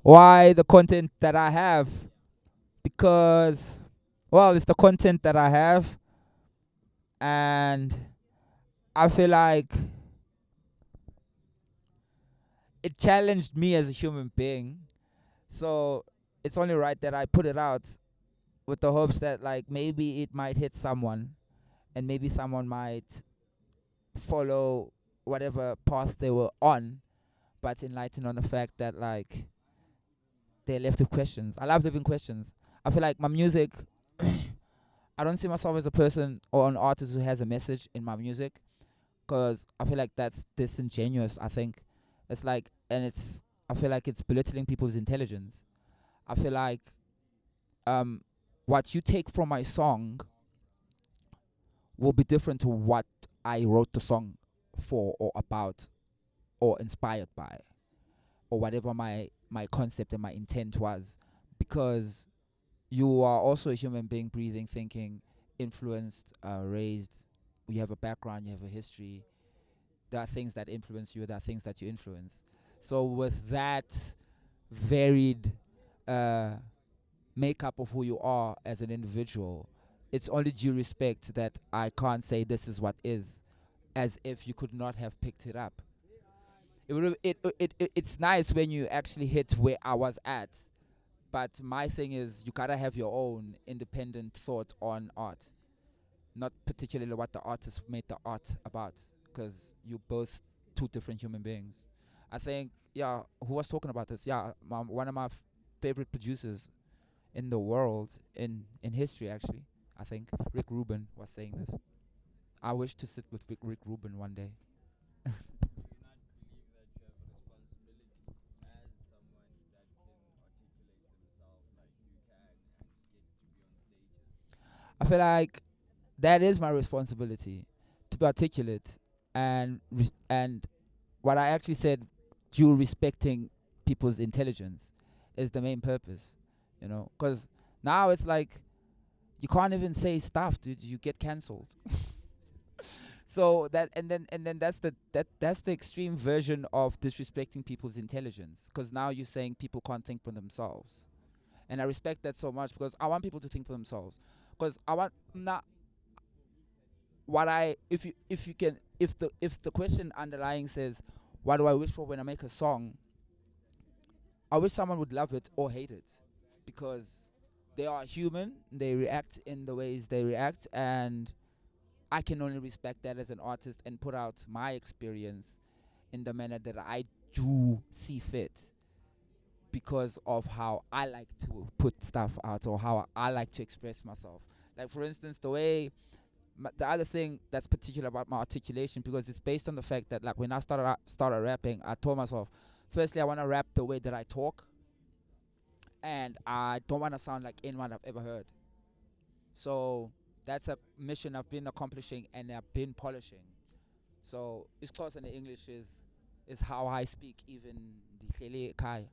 Why the content that I have? Because, well, it's the content that I have, and I feel like it challenged me as a human being. So it's only right that I put it out with the hopes that like maybe it might hit someone, and maybe someone might follow whatever path they were on, but enlightened on the fact that like they're left with questions. I love living questions. I feel like my music, I don't see myself as a person or an artist who has a message in my music, because I feel like that's disingenuous. I think it's like, and it's, I feel like it's belittling people's intelligence. I feel like um, what you take from my song will be different to what I wrote the song for or about or inspired by, or whatever my concept and my intent was, because you are also a human being, breathing, thinking, influenced, raised. You have a background, you have a history. There are things that influence you, there are things that you influence. So with that varied uh, makeup of who you are as an individual, it's only due respect that I can't say this is what is, as if you could not have picked it up. It's nice when you actually hit where I was at, but my thing is you gotta have your own independent thought on art, not particularly what the artist made the art about, because you're both two different human beings. I think, yeah, who was talking about this? Yeah, one of my favorite producers in the world, in history actually. I think Rick Rubin was saying this. I wish to sit with Rick Rubin one day. I feel like that is my responsibility to be articulate, and what I actually said, you respecting people's intelligence is the main purpose, because now it's like you can't even say stuff, dude. You get cancelled. So that, and then that's the extreme version of disrespecting people's intelligence, because now you're saying people can't think for themselves, and I respect that so much, because I want people to think for themselves, because I want not what I if you can, if the question underlying says what do I wish for when I make a song, I wish someone would love it or hate it, because they are human, they react in the ways they react, and I can only respect that as an artist and put out my experience in the manner that I do see fit, because of how I like to put stuff out, or how I like to express myself. Like for instance, the way the other thing that's particular about my articulation, because it's based on the fact that like when I started rapping, I told myself, firstly I want to rap the way that I talk, and I don't want to sound like anyone I've ever heard. So that's a mission I've been accomplishing and I've been polishing. So course in the English is how I speak, even the Hlele Kai.